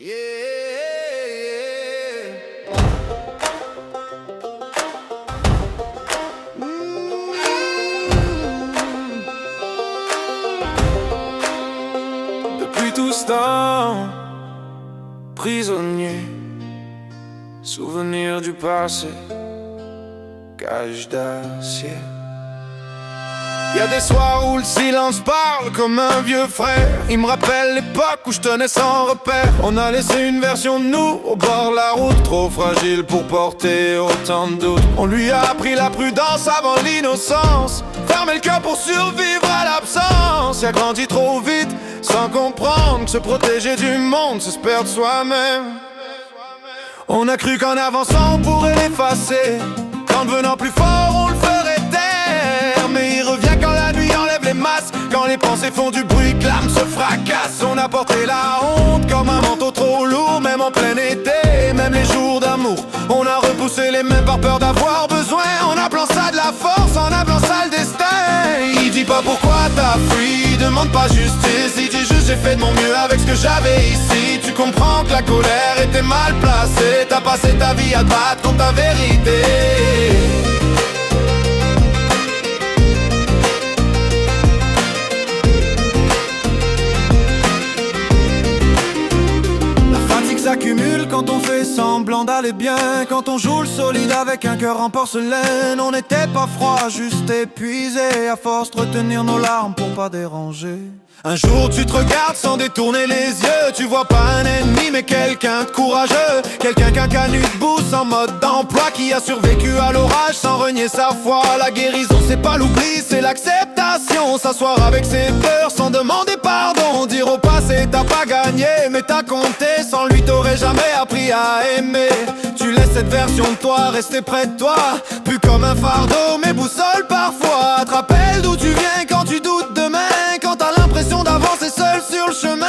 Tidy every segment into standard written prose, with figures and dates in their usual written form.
Depuis tout ce temps, prisonnier, souvenir du passé, cage d'acier. Y'a des soirs où le silence parle comme un vieux frère. Il me rappelle l'époque où je tenais sans repère. On a laissé une version de nous au bord de la route, trop fragile pour porter autant de doutes. On lui a appris la prudence avant l'innocence, fermer le cœur pour survivre à l'absence. Il a grandi trop vite sans comprendre que se protéger du monde, c'est se perdre soi-même. On a cru qu'en avançant on pourrait l'effacer, qu'en devenant plus fort on le ferait taire. Mais il revient quand la nuit enlève les masques, quand les pensées font du bruit, que l'âme se fracasse. On a porté la honte comme un manteau trop lourd, même en plein été, même les jours d'amour. On a repoussé les mains par peur d'avoir besoin, en appelant ça de la force, en appelant ça le destin. Il dit pas pourquoi t'as fui, demande pas justice. Il dit juste j'ai fait de mon mieux avec ce que j'avais ici. Tu comprends que la colère était mal placée, t'as passé ta vie à te battre contre ta vérité. S'accumule quand on fait semblant d'aller bien, quand on joue le solide avec un cœur en porcelaine. On n'était pas froid, juste épuisé, à force de retenir nos larmes pour pas déranger. Un jour tu te regardes sans détourner les yeux, tu vois pas un ennemi mais quelqu'un de courageux, quelqu'un qu'un canut debout sans mode d'emploi, qui a survécu à l'orage sans renier sa foi. La guérison c'est pas l'oubli, c'est l'acceptation, s'asseoir avec ses peurs sans demander pardon. Dire au passé t'as pas gagné mais t'as compté, sans lui t'aurais jamais appris à aimer. Tu laisses cette version de toi rester près de toi, plus comme un fardeau mais boussole parfois. Te rappelle d'où tu viens quand tu doutes demain, quand t'as l'impression d'avancer seul sur le chemin.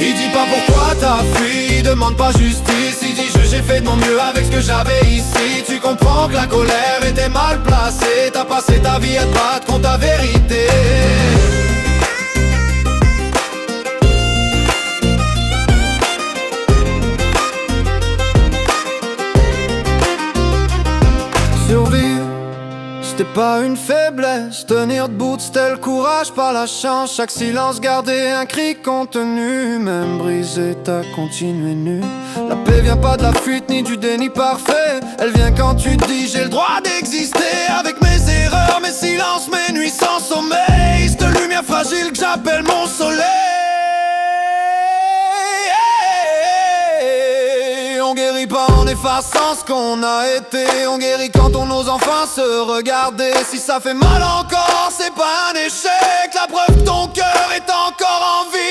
Il dit pas pourquoi t'as fui, demande pas justice. Il dit juste j'ai fait de mon mieux avec ce que j'avais ici. Tu comprends que la colère était mal placée, t'as passé ta vie à te battre contre ta vérité. Survivre, c'était pas une faiblesse, tenir debout c'était le courage, pas la chance. Chaque silence gardait un cri contenu, même brisé t'as continué nu. La paix vient pas de la fuite ni du déni parfait, elle vient quand tu te dis j'ai le droit d'exister. Avec mes erreurs, mes silences, mes nuits sans sommeil, cette lumière fragile que j'appelle mon soleil. On guérit pas en effaçant ce qu'on a été, on guérit quand on ose enfin se regarder. Si ça fait mal encore, c'est pas un échec, la preuve que ton cœur est encore en vie.